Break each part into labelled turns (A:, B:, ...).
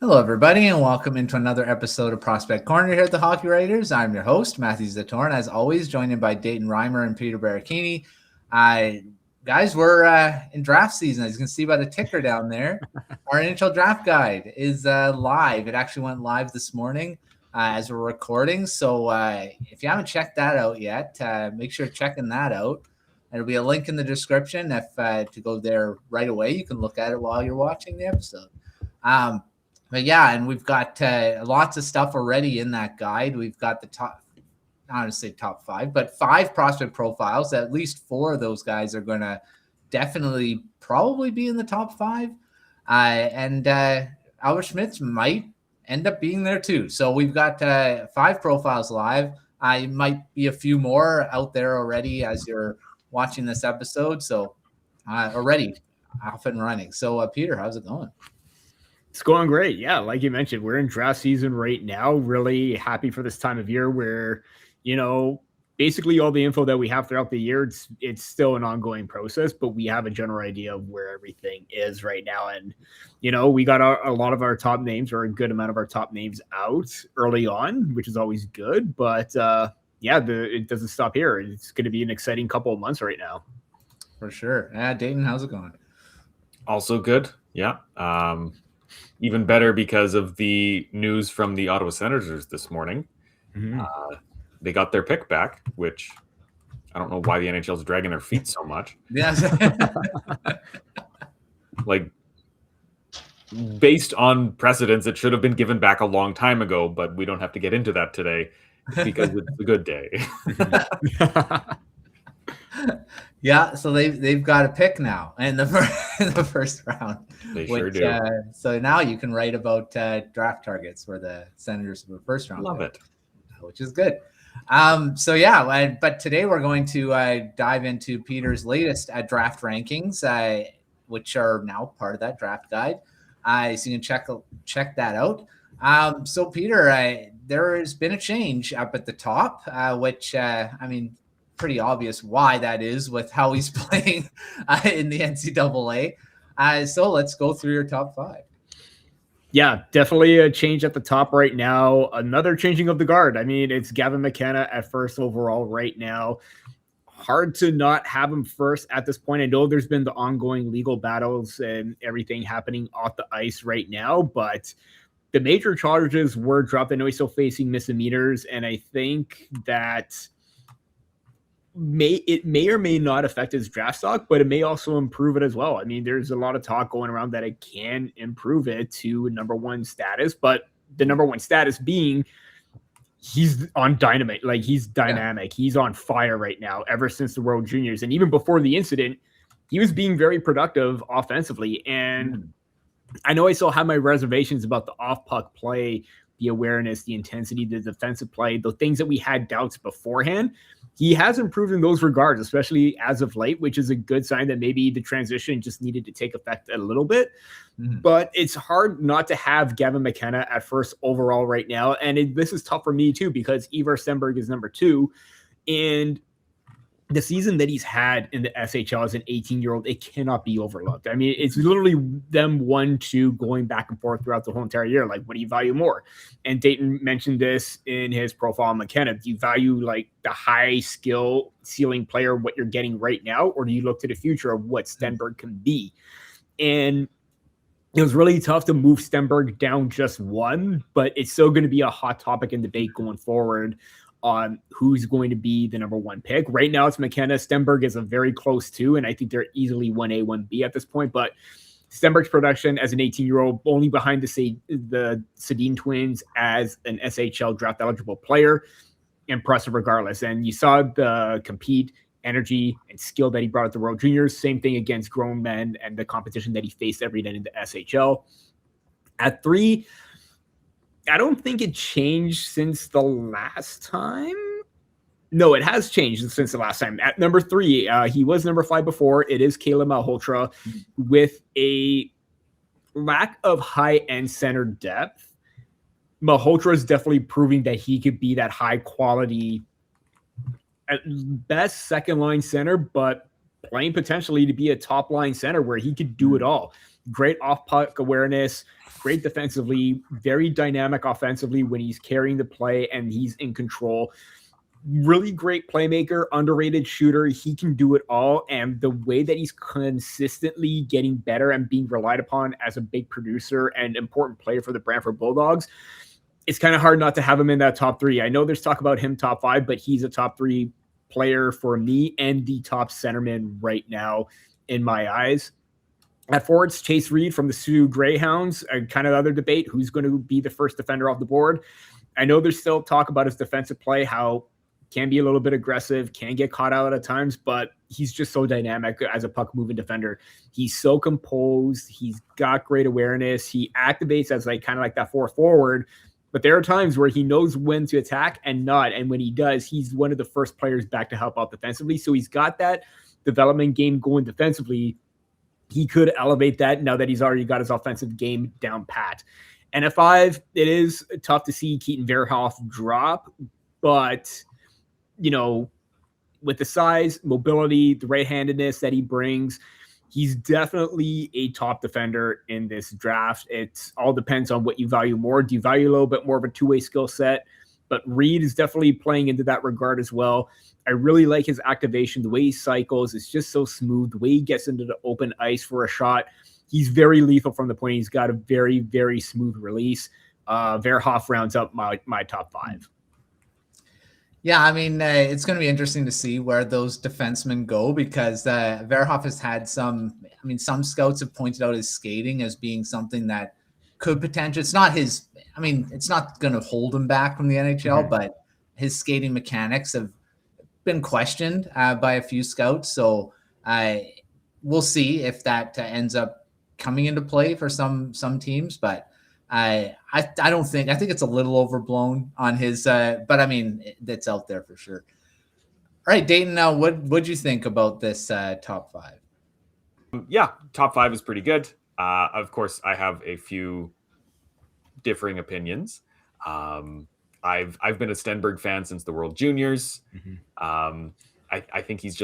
A: Hello, everybody, and welcome into another episode of Prospect Corner here at the Hockey Writers. I'm your host, Matthew Zator, and as always, joined by Dayton Reimer and Peter Baracchini. Guys, we're in draft season. As you can see by the ticker down there, our NHL Draft Guide is live. It actually went live this morning as we're recording. So if you haven't checked that out yet, make sure checking that out. There'll be a link in the description if to go there right away. You can look at it while you're watching the episode. But yeah, and we've got lots of stuff already in that guide. We've got the top, I don't want to say top five, but 5 prospect profiles. At least 4 of those guys are going to definitely probably be in the top 5. And Albert Schmitz might end up being there too. So we've got 5 profiles live. I might be a few more out there already as you're watching this episode. So already off and running. So Peter, how's it going?
B: It's going great. Yeah, like you mentioned, we're in draft season right now. Really happy for this time of year where, basically all the info that we have throughout the year, it's still an ongoing process, but we have a general idea of where everything is right now. And, we got a lot of our top names, or a good amount of our top names out early on, which is always good. But it doesn't stop here. It's going to be an exciting couple of months right now.
A: For sure. Dayton, how's it going?
C: Also good. Yeah. Even better because of the news from the Ottawa Senators this morning. Mm-hmm. They got their pick back, which I don't know why the NHL is dragging their feet so much.
A: Yes.
C: Based on precedents, it should have been given back a long time ago, but we don't have to get into that today because it's a good day.
A: Yeah, so they've got a pick now in the first round.
C: They sure do.
A: So now you can write about draft targets for the Senators for the first round.
C: Love it,
A: which is good. But today we're going to dive into Peter's latest draft rankings, which are now part of that draft guide. So you can check that out. So Peter, there has been a change up at the top, which pretty obvious why that is with how he's playing in the NCAA. So let's go through your top 5.
B: Yeah, definitely a change at the top right now. Another changing of the guard. It's Gavin McKenna at first overall right now. Hard to not have him first at this point. I know there's been the ongoing legal battles and everything happening off the ice right now, but the major charges were dropped. I know he's still facing misdemeanors, and I think that it may or may not affect his draft stock, but it may also improve it as well. There's a lot of talk going around that it can improve it to number 1 status, but the number 1 status being he's on dynamite. Like, he's dynamic. Yeah. He's on fire right now ever since the World Juniors. And even before the incident, he was being very productive offensively. And I know I still have my reservations about the off-puck play, the awareness, the intensity, the defensive play, the things that we had doubts beforehand. He has improved in those regards, especially as of late, which is a good sign that maybe the transition just needed to take effect a little bit. Mm-hmm. But it's hard not to have Gavin McKenna at first overall right now. And this is tough for me too, because Ivar Stenberg is number 2. And the season that he's had in the SHL as an 18-year-old, it cannot be overlooked. It's literally them 1-2 going back and forth throughout the whole entire year. Like, what do you value more? And Dayton mentioned this in his profile on McKenna. Do you value like the high skill ceiling player, what you're getting right now, or do you look to the future of what Stenberg can be? And it was really tough to move Stenberg down just 1, but it's still going to be a hot topic in debate going forward on who's going to be the number 1 pick. Right now it's McKenna. Stenberg is a very close 2, and I think they're easily 1A, 1B at this point. But Stenberg's production as an 18-year-old, only behind the Sedin twins as an SHL draft eligible player, impressive regardless. And you saw the compete, energy, and skill that he brought at the World Juniors. Same thing against grown men and the competition that he faced every night in the SHL. At 3, I don't think it changed since the last time. No, it has changed since the last time. At number 3, he was number 5 before. It is Caleb Malhotra with a lack of high-end center depth. Malhotra is definitely proving that he could be that high-quality, at best second-line center, but playing potentially to be a top-line center where he could do it all. Great off-puck awareness, great defensively, very dynamic offensively when he's carrying the play and he's in control. Really great playmaker, underrated shooter. He can do it all. And the way that he's consistently getting better and being relied upon as a big producer and important player for the Brantford Bulldogs, it's kind of hard not to have him in that top 3. I know there's talk about him top 5, but he's a top 3 player for me and the top centerman right now in my eyes. At forwards, Chase Reed from the Sioux Greyhounds, kind of other debate, who's going to be the first defender off the board. I know there's still talk about his defensive play, how can be a little bit aggressive, can get caught out at times, but he's just so dynamic as a puck-moving defender. He's so composed. He's got great awareness. He activates as kind of like that fourth forward, but there are times where he knows when to attack and not, and when he does, he's one of the first players back to help out defensively. So he's got that development game going defensively. He could elevate that now that he's already got his offensive game down pat. And at 5, it is tough to see Keaton Verhoff drop, but, with the size, mobility, the right-handedness that he brings, he's definitely a top defender in this draft. It all depends on what you value more. Do you value a little bit more of a two-way skill set? But Reed is definitely playing into that regard as well. I really like his activation. The way he cycles is just so smooth. The way he gets into the open ice for a shot, he's very lethal from the point. He's got a very, very smooth release. Verhoff rounds up my top 5.
A: Yeah, I mean, it's going to be interesting to see where those defensemen go because Verhoff has had some scouts have pointed out his skating as being something that could potentially, it's not going to hold him back from the NHL, but his skating mechanics have been questioned by a few scouts. So we'll see if that ends up coming into play for some teams, but I think it's a little overblown on his, but I mean, that's out there for sure. All right, Dayton, now what'd you think about this top 5?
C: Yeah, top 5 is pretty good. Of course, I have a few differing opinions. I've been a Stenberg fan since the World Juniors. I think he's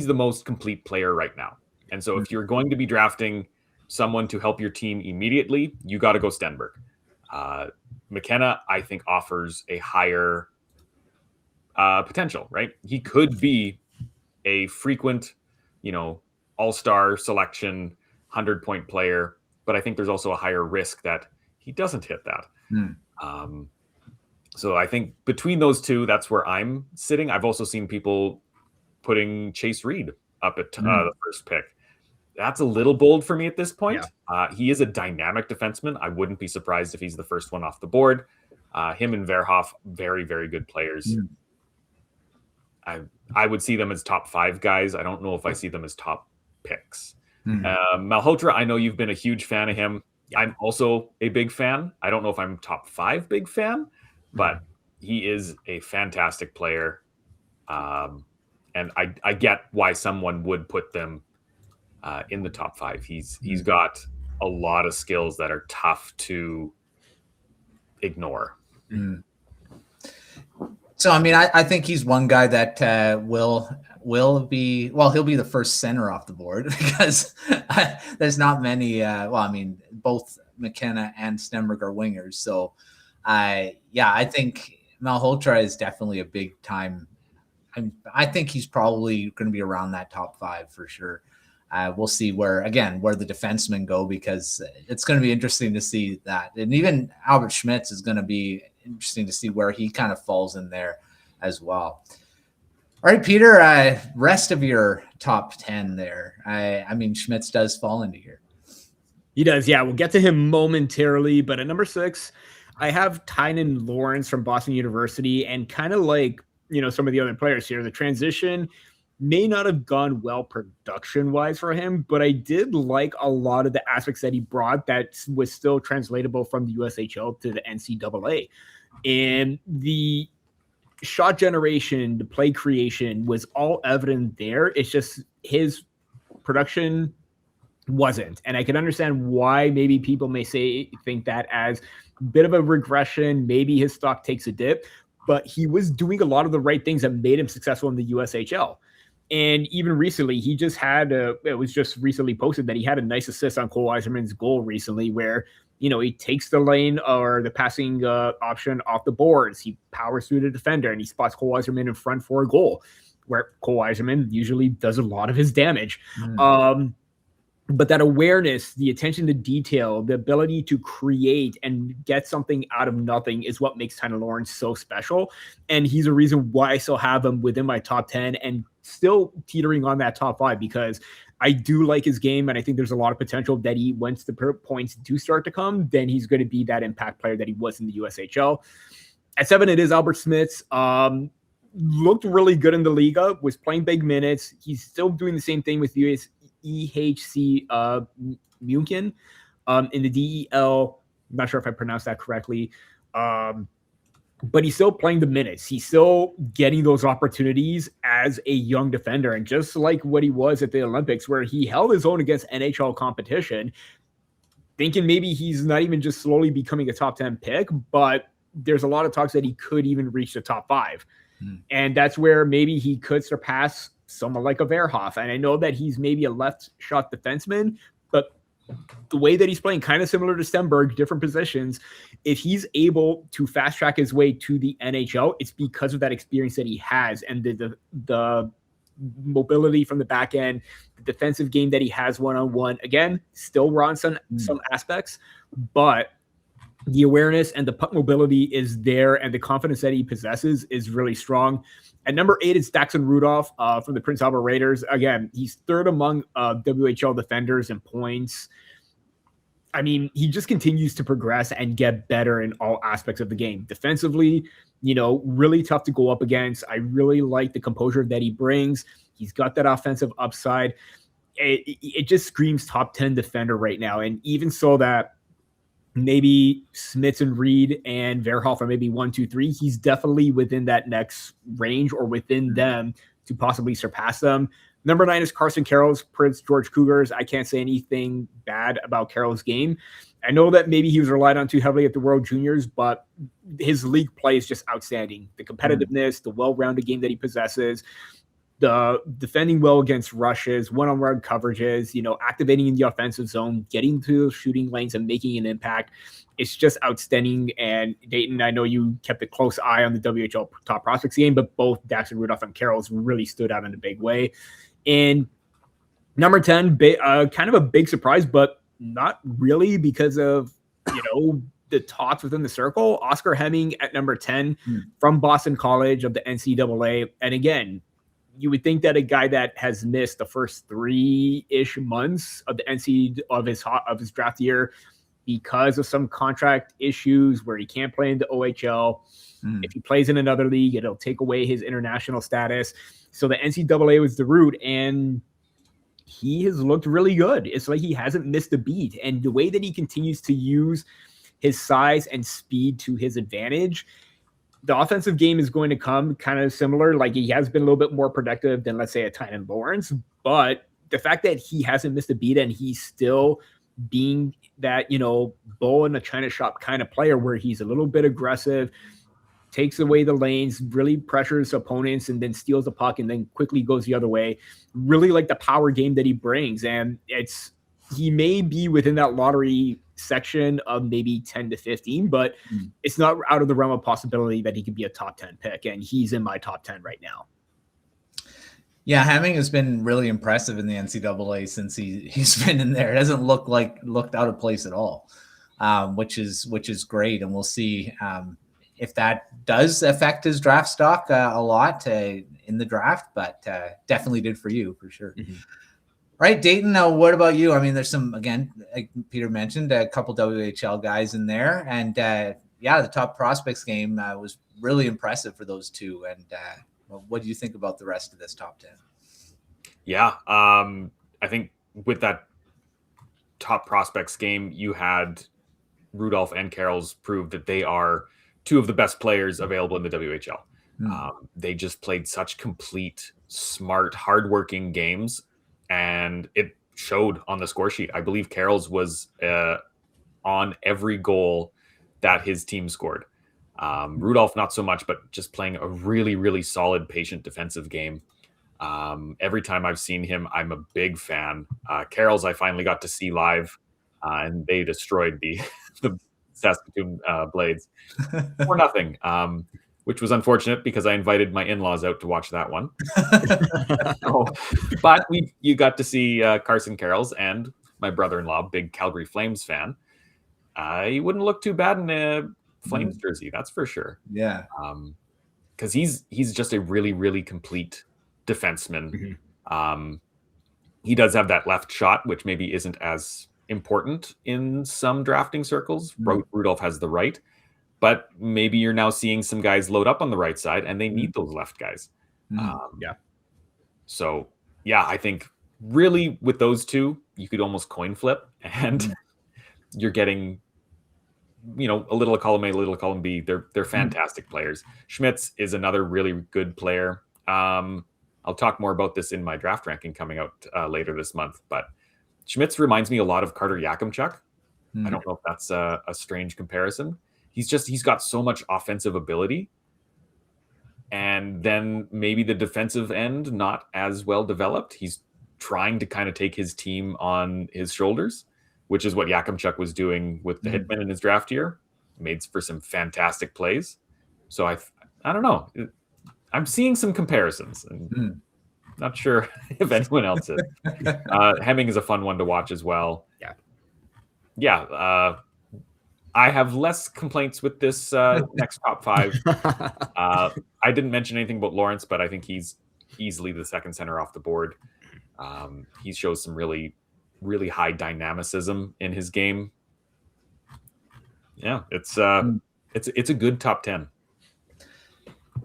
C: the most complete player right now. And so if you're going to be drafting someone to help your team immediately, you got to go Stenberg. McKenna, I think, offers a higher potential, right? He could be a frequent, all-star selection, 100-point player, but I think there's also a higher risk that he doesn't hit that. So I think between those two, that's where I'm sitting. I've also seen people putting Chase Reed up at the first pick. That's a little bold for me at this point. Yeah. He is a dynamic defenseman. I wouldn't be surprised if he's the first one off the board. Him and Verhoff, very, very good players. I would see them as top 5 guys. I don't know if I see them as top picks. Malhotra, I know you've been a huge fan of him. I'm also a big fan. I don't know if I'm top 5 big fan, but he is a fantastic player. And I get why someone would put them in the top 5. He's got a lot of skills that are tough to ignore.
A: So, I mean, I think he's one guy that will be, he'll be the first center off the board because there's not many, both McKenna and Stenberg are wingers. So, I think Malhotra is definitely a big time. I think he's probably going to be around that top 5 for sure. We'll see where the defensemen go because it's going to be interesting to see that. And even Albert Schmitz is going to be interesting to see where he kind of falls in there as well. All right, Peter, rest of your top 10 there. I mean, Schmitz does fall into here.
B: He does, yeah. We'll get to him momentarily, but at number 6, I have Tynan Lawrence from Boston University, and kind of like, some of the other players here, the transition may not have gone well production-wise for him, but I did like a lot of the aspects that he brought that was still translatable from the USHL to the NCAA. And the shot generation, the play creation was all evident there. It's just his production wasn't. And I can understand why maybe people may think that as a bit of a regression, maybe his stock takes a dip, but he was doing a lot of the right things that made him successful in the USHL. And even recently, he just had it was just recently posted that he had a nice assist on Cole Eiserman's goal recently, where he takes the lane or the passing option off the boards. He powers through the defender and he spots Cole Eiserman in front for a goal, where Cole Eiserman usually does a lot of his damage. But that awareness, the attention to detail, the ability to create and get something out of nothing is what makes Tyler Lawrence so special. And he's a reason why I still have him within my top 10 and still teetering on that top 5, because I do like his game. And I think there's a lot of potential that once the points do start to come, then he's going to be that impact player that he was in the USHL. At 7, it is Albert Smits. Looked really good in the Liga, was playing big minutes. He's still doing the same thing with EHC Munchen in the DEL. I'm not sure if I pronounced that correctly. But he's still playing the minutes. He's still getting those opportunities as a young defender. And just like what he was at the Olympics, where he held his own against NHL competition, thinking maybe he's not even just slowly becoming a top 10 pick, but there's a lot of talks that he could even reach the top 5. And that's where maybe he could surpass someone like a Verhoff. And I know that he's maybe a left shot defenseman, but the way that he's playing, kind of similar to Stenberg, different positions, if he's able to fast track his way to the NHL, it's because of that experience that he has and the mobility from the back end, the defensive game that he has one-on-one. Again, still raw in some aspects, but the awareness and the puck mobility is there, and the confidence that he possesses is really strong. At number 8 is Daxon Rudolph from the Prince Albert Raiders. Again, he's third among WHL defenders in points. I mean, he just continues to progress and get better in all aspects of the game. Defensively, really tough to go up against. I really like the composure that he brings. He's got that offensive upside. It just screams top 10 defender right now. And even so that maybe Smits and Reed and Verhoff are maybe 1, 2, 3. He's definitely within that next range or within them to possibly surpass them. Number 9 is Carson Carroll's Prince George Cougars. I can't say anything bad about Carroll's game. I know that maybe he was relied on too heavily at the World Juniors, but his league play is just outstanding. The competitiveness, the well-rounded game that he possesses, the defending well against rushes, one-on-one coverages, activating in the offensive zone, getting to the shooting lanes and making an impact. It's just outstanding. And Dayton, I know you kept a close eye on the WHL top prospects game, but both Daxon Rudolph and Carroll's really stood out in a big way. And number 10, kind of a big surprise, but not really because of, the talks within the circle. Oscar Hemming at number 10 from Boston College of the NCAA. And again, you would think that a guy that has missed the first 3-ish months of the of his draft year because of some contract issues where he can't play in the OHL. If he plays in another league, it'll take away his international status. So the NCAA was the route, and he has looked really good. It's like he hasn't missed a beat. And the way that he continues to use his size and speed to his advantage, the offensive game is going to come kind of similar. Like, he has been a little bit more productive than, let's say, a Tynan Lawrence. But the fact that he hasn't missed a beat and he's still being that, bull in a china shop kind of player where he's a little bit aggressive, takes away the lanes, really pressures opponents, and then steals the puck and then quickly goes the other way. Really like the power game that he brings. And he may be within that lottery section of maybe 10 to 15, but it's not out of the realm of possibility that he could be a top 10 pick. And he's in my top 10 right now.
A: Yeah, Hemming has been really impressive in the NCAA since he's been in there. It doesn't looked out of place at all, which is great. And we'll see if that does affect his draft stock a lot in the draft, but definitely did for you, for sure. Right, Dayton, what about you? I mean, there's some, again, like Peter mentioned, a couple WHL guys in there. And the top prospects game was really impressive for those two. And what do you think about the rest of this top 10?
C: Yeah, I think with that top prospects game, you had Rudolph and Carroll's prove that they are two of the best players available in the WHL. They just played such complete, smart, hardworking games, and it showed on the score sheet. I believe Carroll's was on every goal that his team scored. Rudolph, not so much, but just playing a really, really solid, patient defensive game. Every time I've seen him, I'm a big fan. Carroll's I finally got to see live, and they destroyed the the Saskatoon Blades for nothing, which was unfortunate because I invited my in-laws out to watch that one. But you got to see Carson Carrolls, and my brother-in-law, big Calgary Flames fan. He wouldn't look too bad in a Flames jersey, that's for sure.
A: Yeah.
C: Because he's just a really, really complete defenseman. He does have that left shot, which maybe isn't as important in some drafting circles. Rudolph has the right, but maybe you're now seeing some guys load up on the right side, and they need those left guys. So yeah, I think really with those two, you could almost coin flip, and you're getting, a little of column A, a little of column B. They're fantastic players. Schmitz is another really good player. I'll talk more about this in my draft ranking coming out later this month, but Schmitz reminds me a lot of Carter Yakimchuk. I don't know if that's a strange comparison. He's got so much offensive ability, and then maybe the defensive end not as well developed. He's trying to kind of take his team on his shoulders, which is what Yakimchuk was doing with the Hitmen in his draft year. Made for some fantastic plays. So I don't know. I'm seeing some comparisons, and not sure if anyone else is. Hemming is a fun one to watch as well. Yeah. I have less complaints with this next top five. I didn't mention anything about Lawrence, but I think he's easily the second center off the board. He shows some really, really high dynamicism in his game. Yeah, it's a good top 10.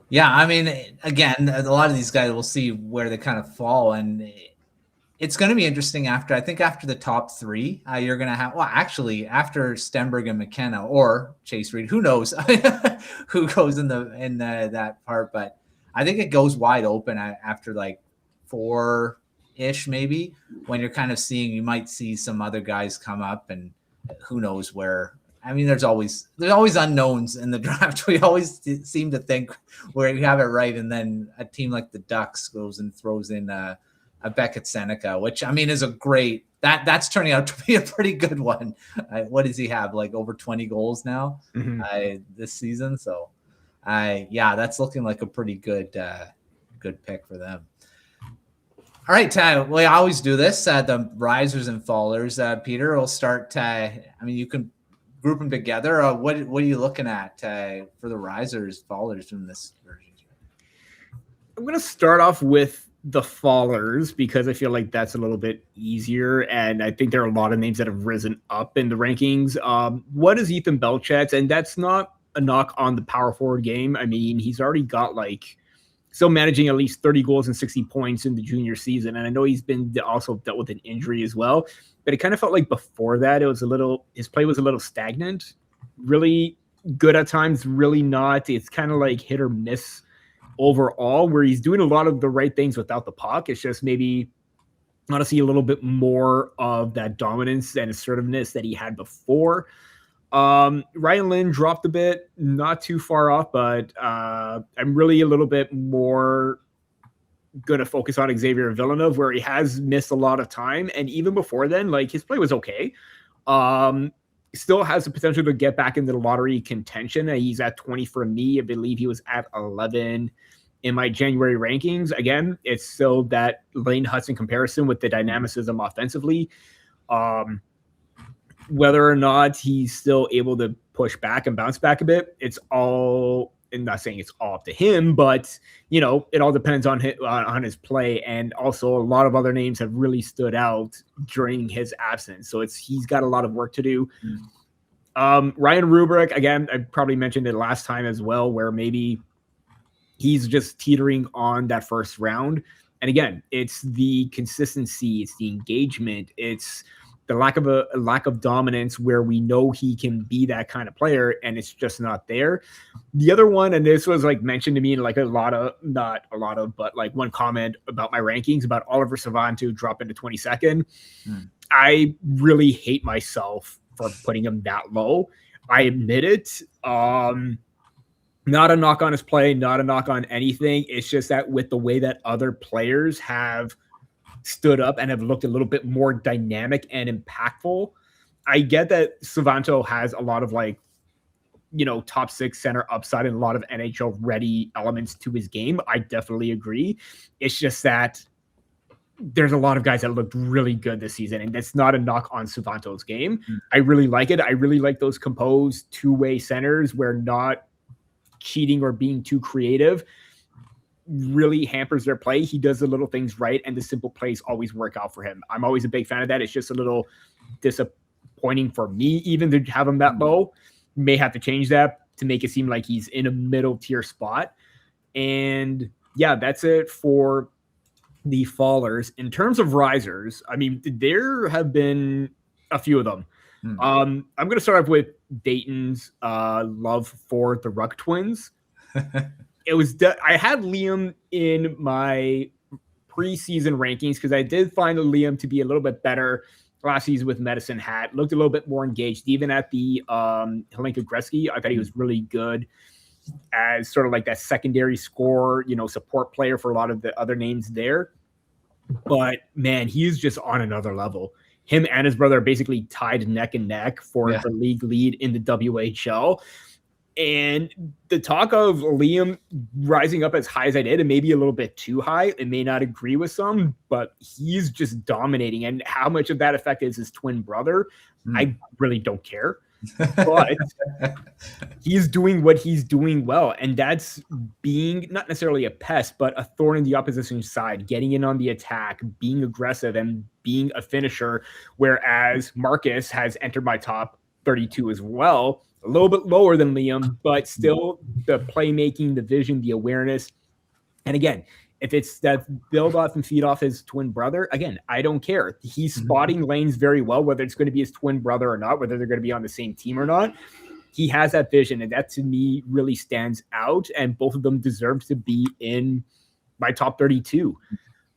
A: Yeah, I mean, again, a lot of these guys, we'll see where they kind of fall, and it's going to be interesting after the top three, you're going to have, actually after Stenberg and McKenna or Chase Reed, who knows who goes in that part, but I think it goes wide open after like 4-ish, maybe, when you're kind of seeing, you might see some other guys come up, and who knows where. I mean, there's always unknowns in the draft. We always seem to think where you have it right, and then a team like the Ducks goes and throws in a Beckett Seneca, which I mean is a great that's turning out to be a pretty good one. What does he have? Like over 20 goals now this season. So, that's looking like a pretty good pick for them. All right, we always do this. The risers and fallers. Peter, we'll start. You can group them together. What are you looking at for the risers, fallers from this version?
B: I'm going to start off with the fallers because I feel like that's a little bit easier, and I think there are a lot of names that have risen up in the rankings. What is Ethan Belchet's? And that's not a knock on the power forward game. I mean, he's already got still managing at least 30 goals and 60 points in the junior season, and I know he's been also dealt with an injury as well. But it kind of felt like before that, his play was a little stagnant, really good at times, really not. It's kind of like hit or miss overall, where he's doing a lot of the right things without the puck. It's just maybe I want to see a little bit more of that dominance and assertiveness that he had before. Ryan Lynn dropped a bit, not too far off, but I'm really a little bit more going to focus on Xavier Villeneuve, where he has missed a lot of time. And even before then, his play was okay. Still has the potential to get back into the lottery contention. He's at 20 for me. I believe he was at 11 in my January rankings. Again, it's still that Lane Hudson comparison with the dynamicism offensively. Whether or not he's still able to push back and bounce back a bit, it's all, I'm not saying it's all up to him, but it all depends on his play. And also a lot of other names have really stood out during his absence. So he's got a lot of work to do. Ryan Rubrick, again, I probably mentioned it last time as well, where maybe he's just teetering on that first round. And again, it's the consistency, it's the engagement, it's the lack of dominance where we know he can be that kind of player, and it's just not there. The other one, and this was mentioned to me in not a lot of, but one comment about my rankings about Oliver Savant to drop into 22nd. I really hate myself for putting him that low. I admit it. Not a knock on his play, not a knock on anything. It's just that with the way that other players have stood up and have looked a little bit more dynamic and impactful, I get that Savanto has a lot of top 6 center upside and a lot of NHL ready elements to his game. I definitely agree. It's just that there's a lot of guys that looked really good this season, and that's not a knock on Savanto's game. I really like it. I really like those composed two-way centers where not cheating or being too creative really hampers their play. He does the little things right, and the simple plays always work out for him. I'm always a big fan of that. It's just a little disappointing for me, even to have him that low. May have to change that to make it seem like he's in a middle tier spot. And yeah, that's it for the fallers. In terms of risers, I mean, there have been a few of them. I'm going to start off with Dayton's love for the Ruck twins. It was I had Liam in my preseason rankings because I did find Liam to be a little bit better last season with Medicine Hat. Looked a little bit more engaged, even at the Helenka Gretzky. I thought he was really good as sort of like that secondary score, support player for a lot of the other names there. But man, he's just on another level. Him and his brother are basically tied neck and neck for the league lead in the WHL. And the talk of Liam rising up as high as I did, and maybe a little bit too high, it may not agree with some, but he's just dominating. And how much of that effect is his twin brother, I really don't care. But he's doing what he's doing well. And that's being not necessarily a pest, but a thorn in the opposition side, getting in on the attack, being aggressive, and being a finisher. Whereas Marcus has entered my top 32 as well. A little bit lower than Liam, but still the playmaking, the vision, the awareness. And again, if it's that build off and feed off his twin brother, again, I don't care. He's spotting lanes very well, whether it's going to be his twin brother or not, whether they're going to be on the same team or not. He has that vision, and that to me really stands out, and both of them deserve to be in my top 32.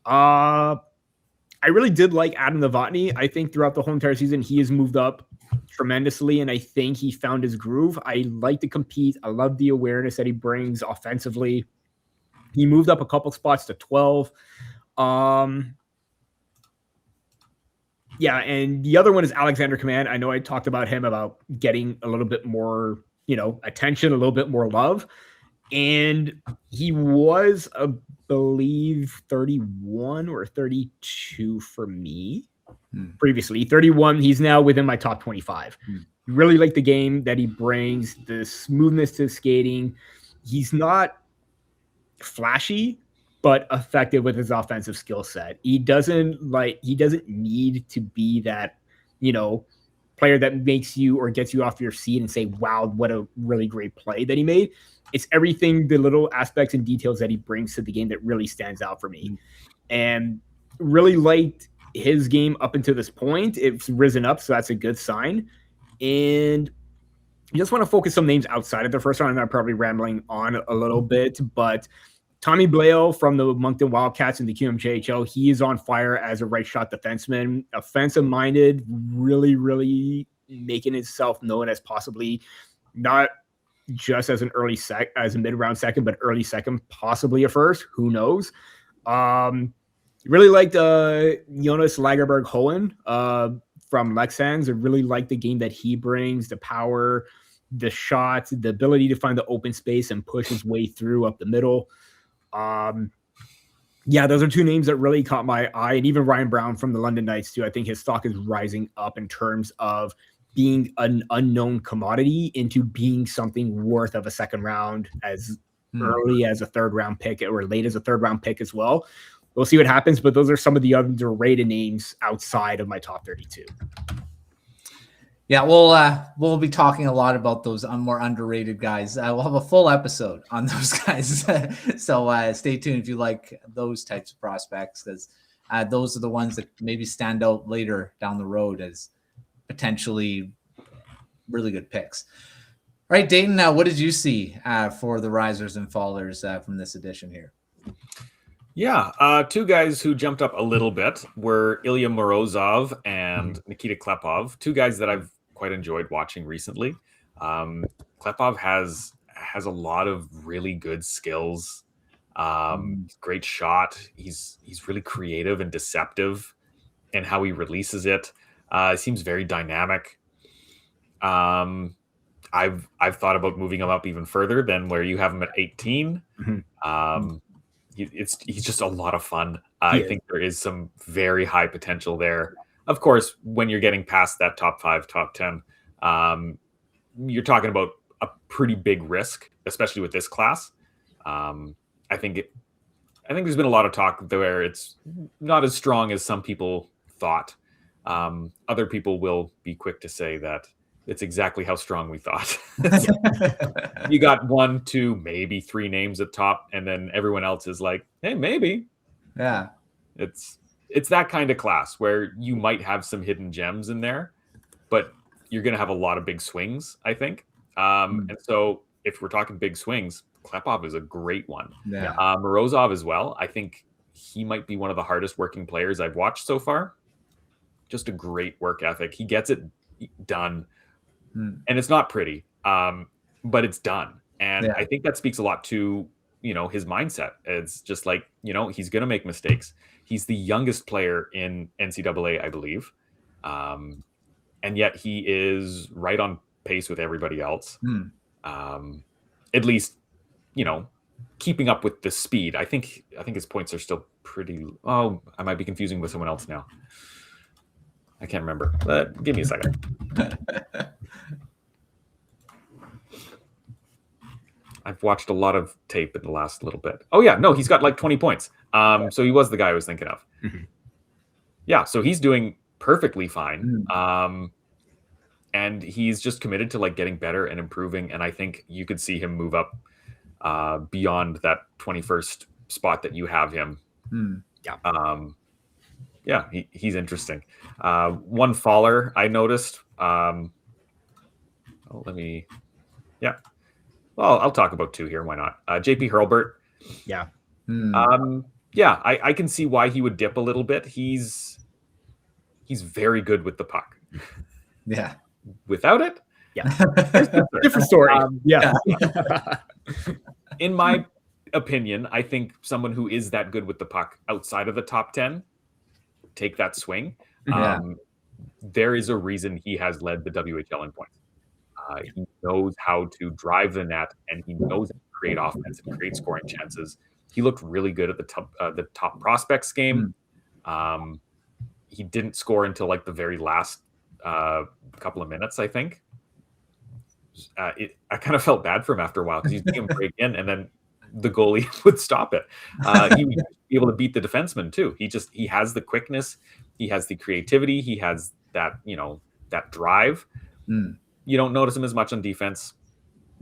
B: I really did like Adam Novotny. I think throughout the whole entire season, he has moved up tremendously, and I think he found his groove. I like to compete. I love the awareness that he brings offensively. He moved up a couple spots to 12. And the other one is Alexander Command. I know I talked about him about getting a little bit more, attention, a little bit more love. And he was, I believe, 31 or 32 for me previously. 31. He's now within my top 25. Really like the game that he brings, the smoothness to skating. He's not flashy, but effective with his offensive skill set. He doesn't need to be that, player that makes you or gets you off your seat and say, wow, what a really great play that he made. It's everything, the little aspects and details that he brings to the game that really stands out for me. And really liked his game up until this point. It's risen up, so that's a good sign. And I just want to focus some names outside of the first round. I'm probably rambling on a little bit, but Tommy Bleo from the Moncton Wildcats in the QMJHL, he is on fire as a right shot defenseman, offensive-minded, really, really making himself known as possibly not just as an as a mid-round second, but early second, possibly a first. Who knows? Really liked Jonas Lagerberg-Hohen from Lexans. I really like the game that he brings, the power, the shots, the ability to find the open space and push his way through up the middle. Those are two names that really caught my eye. And even Ryan Brown from the London Knights too. I think his stock is rising up in terms of being an unknown commodity into being something worth of a second round as early as a third round pick or late as a third round pick as well. We'll see what happens, but those are some of the underrated names outside of my top 32.
A: Yeah, we'll be talking a lot about those more underrated guys. We'll have a full episode on those guys. So stay tuned if you like those types of prospects, because those are the ones that maybe stand out later down the road as potentially really good picks. All right, Dayton, what did you see for the risers and fallers from this edition here?
C: Yeah, two guys who jumped up a little bit were Ilya Morozov and Nikita Klepov, two guys that I've quite enjoyed watching recently. Klepov has has a lot of really good skills. Great shot. He's really creative and deceptive in how he releases it. He seems very dynamic. I've thought about moving him up even further than where you have him at 18. He's just a lot of fun. I think there is some very high potential there. Of course, when you're getting past that top 5, top 10, you're talking about a pretty big risk, especially with this class. I think there's been a lot of talk where it's not as strong as some people thought. Other people will be quick to say that it's exactly how strong we thought. You got 1, 2, maybe 3 names at top, and then everyone else is like, hey, maybe.
A: Yeah.
C: It's that kind of class where you might have some hidden gems in there, but you're going to have a lot of big swings, I think. And so if we're talking big swings, Klepov is a great one.
A: Yeah.
C: Morozov as well. I think he might be one of the hardest working players I've watched so far. Just a great work ethic. He gets it done. And it's not pretty, but it's done. And I think that speaks a lot to, his mindset. It's just like, he's going to make mistakes. He's the youngest player in NCAA, I believe. And yet he is right on pace with everybody else. At least, keeping up with the speed. I think his points are still pretty. Oh, I might be confusing with someone else now. I can't remember, but give me a second. I've watched a lot of tape in the last little bit. Oh yeah, no, he's got like 20 points. So he was the guy I was thinking of. Yeah, so he's doing perfectly fine. And he's just committed to like getting better and improving. And I think you could see him move up beyond that 21st spot that you have him. He's interesting. One faller I noticed. I'll talk about 2 here. Why not? JP Hurlbert. I can see why he would dip a little bit. He's very good with the puck.
A: Yeah.
C: Without it,
B: different story.
C: In my opinion, I think someone who is that good with the puck outside of the top 10 take that swing. There is a reason he has led the WHL in points. He knows how to drive the net, and he knows how to create offense and create scoring chances. He looked really good at the top prospects game. He didn't score until like the very last couple of minutes, I think. I kind of felt bad for him after a while because he'd see him break in, and then the goalie would stop it. He would be able to beat the defenseman too. He has the quickness, he has the creativity, he has that that drive. You don't notice him as much on defense,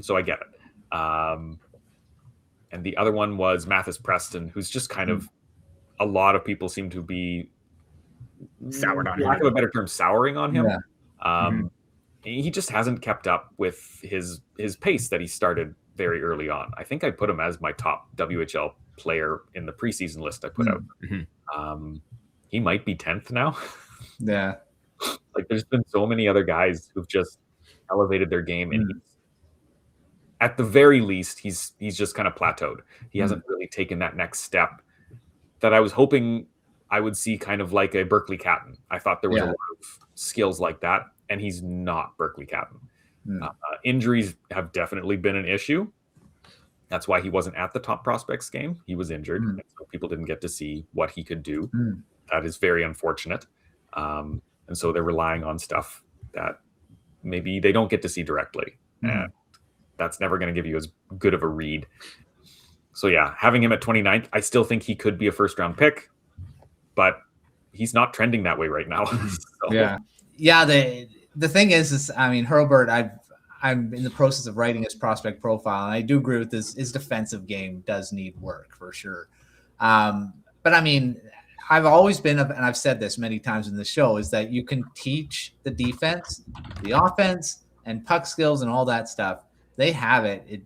C: so I get it. And the other one was Mathis Preston, who's just kind of a lot of people seem to be
B: soured on him.
C: Lack of a better term, souring on him. He just hasn't kept up with his pace that he started very early on. I think I put him as my top WHL player in the preseason list I put out. He might be 10th now.
A: Yeah.
C: Like there's been so many other guys who've just elevated their game, and at the very least, he's just kind of plateaued. He hasn't really taken that next step that I was hoping I would see, kind of like a Berkeley Catton. I thought there was a lot of skills like that, and he's not Berkeley Catton. Injuries have definitely been an issue. That's why he wasn't at the top prospects game. He was injured, and so people didn't get to see what he could do. That is very unfortunate. And so they're relying on stuff that maybe they don't get to see directly. And that's never going to give you as good of a read. So yeah, having him at 29th, I still think he could be a first round pick, but he's not trending that way right now.
A: So. The thing is I mean, Hurlbert, I'm in the process of writing his prospect profile, and I do agree with this. His defensive game does need work for sure. But I mean, I've always been, and I've said this many times in the show, is that you can teach the defense, the offense, and puck skills and all that stuff. They have it.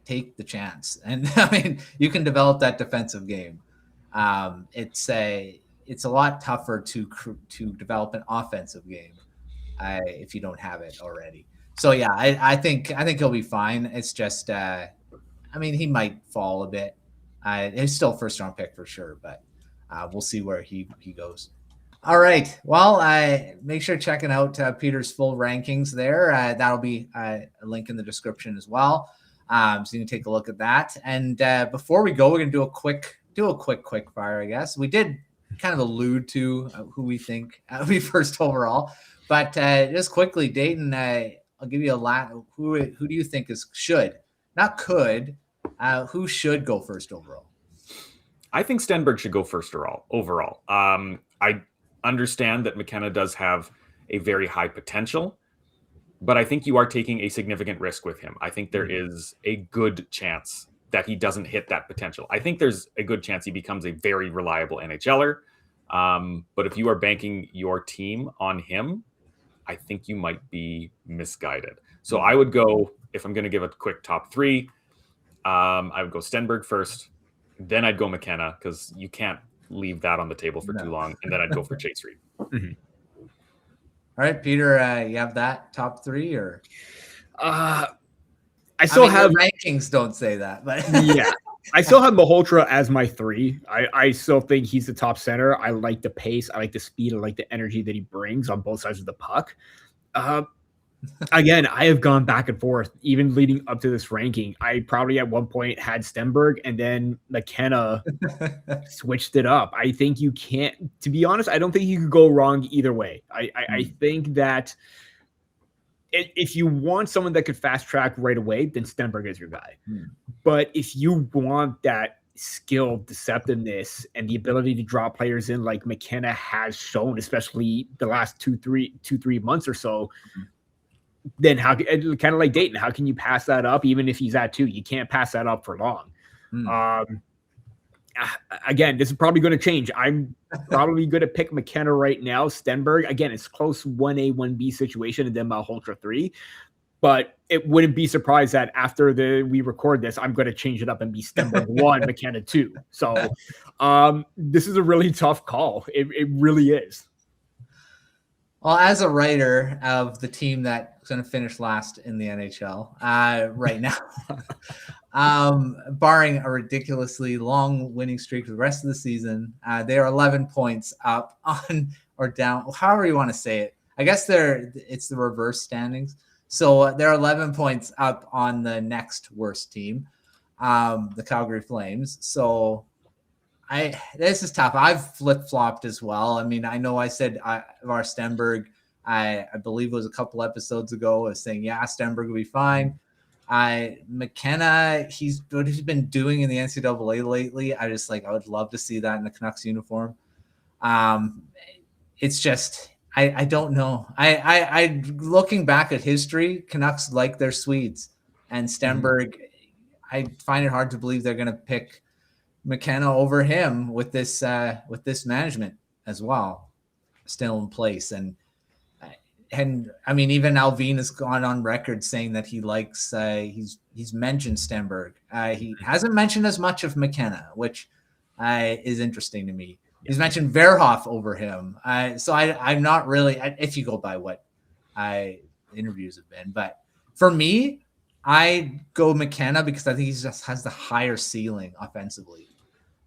A: Take the chance. And I mean, you can develop that defensive game. It's a lot tougher to develop an offensive game if you don't have it already. So yeah, I think he'll be fine. It's just, I mean, he might fall a bit. He's still first round pick for sure, but we'll see where he goes. All right. Well, make sure checking out Peter's full rankings there. That'll be a link in the description as well. So you can take a look at that. And before we go, we're gonna do a quick fire, I guess. We did kind of allude to who we think will be first overall, but just quickly, Dayton, I'll give you a lot. Who do you think should, not could, who should go first overall?
C: I think Stenberg should go first overall. I understand that McKenna does have a very high potential, but I think you are taking a significant risk with him. I think there is a good chance that he doesn't hit that potential. I think there's a good chance he becomes a very reliable NHLer. But if you are banking your team on him, I think you might be misguided. So I would go, if I'm going to give a quick top three, I would go Stenberg first, then I'd go McKenna, because you can't leave that on the table for too long, and then I'd go for Chase Reed.
A: Mm-hmm. All right, Peter, you have that top three, or
B: I still have
A: rankings don't say that, but
B: yeah, I still have Malhotra as my three. I still think he's the top center. I like the pace, I like the speed, I like the energy that he brings on both sides of the puck. Again, I have gone back and forth, even leading up to this ranking. I probably at one point had Stenberg, and then McKenna switched it up. I think you can't, to be honest, I don't think you could go wrong either way. I think that if you want someone that could fast track right away, then Stenberg is your guy. But if you want that skill, deceptiveness, and the ability to draw players in like McKenna has shown, especially the last two, three months or so, then how, kind of like Dayton, how can you pass that up? Even if he's at 2, you can't pass that up for long. Again, this is probably going to change. I'm probably going to pick McKenna right now. Stenberg, again, it's close 1A, 1B situation, and then Malhotra 3. But it wouldn't be surprised that after we record this, I'm going to change it up and be Stenberg 1, McKenna 2. So this is a really tough call. It really is.
A: Well, as a writer of the team that's going to finish last in the NHL right now, barring a ridiculously long winning streak for the rest of the season, they are 11 points up on or down, however you want to say it. I guess it's the reverse standings. So they're 11 points up on the next worst team, the Calgary Flames. So this is tough. I've flip-flopped as well. I mean, I know I said Var Stenberg, I believe it was a couple episodes ago, I was saying, yeah, Stenberg will be fine. McKenna, what he's been doing in the NCAA lately, I would love to see that in the Canucks uniform. It's just, I don't know. I looking back at history, Canucks like their Swedes, and Stenberg, I find it hard to believe they're going to pick McKenna over him with this management as well still in place. And I mean, even Alvin has gone on record saying that he likes he's mentioned Stenberg. He hasn't mentioned as much of McKenna, which is interesting to me. He's mentioned Verhoff over him. So I'm not really, if you go by what interviews have been, but for me, I go McKenna because I think he just has the higher ceiling offensively.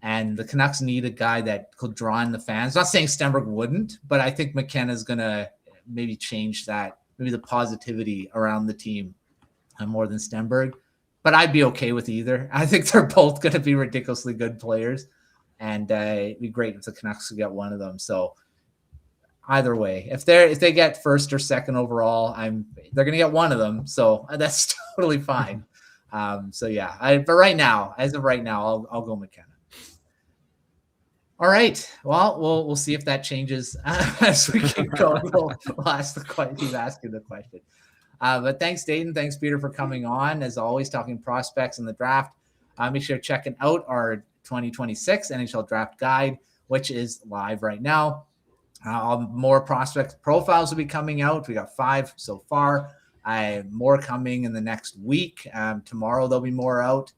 A: And the Canucks need a guy that could draw in the fans. Not saying Stenberg wouldn't, but I think McKenna's going to maybe change that, maybe the positivity around the team more than Stenberg. But I'd be okay with either. I think they're both going to be ridiculously good players. And it'd be great if the Canucks could get one of them. So either way, if they get first or second overall, they're going to get one of them. So that's totally fine. So yeah, but right now, as of right now, I'll go McKenna. All right. Well, we'll see if that changes as we keep going. We'll ask keep asking the question. But thanks, Dayton. Thanks, Peter, for coming on. As always, talking prospects in the draft. Make sure to check out our 2026 NHL Draft Guide, which is live right now. More prospect profiles will be coming out. We got 5 so far. More coming in the next week. Tomorrow there'll be more out.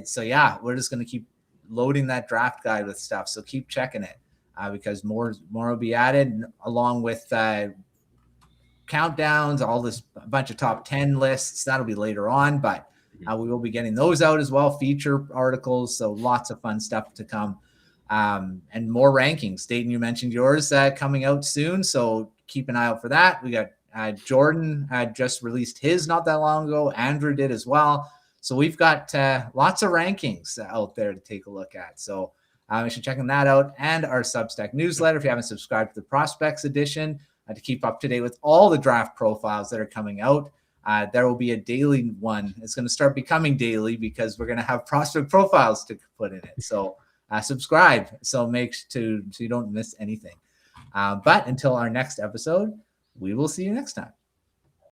A: So yeah, we're just going to keep loading that draft guide with stuff. So keep checking it because more will be added along with countdowns, all this bunch of top 10 lists. That'll be later on, but we will be getting those out as well, feature articles. So lots of fun stuff to come, and more rankings. Dayton, you mentioned yours coming out soon, so keep an eye out for that. We got Jordan just released his not that long ago. Andrew did as well. So we've got lots of rankings out there to take a look at. So you should check that out, and our Substack newsletter if you haven't subscribed to the Prospects edition to keep up to date with all the draft profiles that are coming out. There will be a daily one. It's going to start becoming daily because we're going to have prospect profiles to put in it. So subscribe so you don't miss anything. But until our next episode, we will see you next time.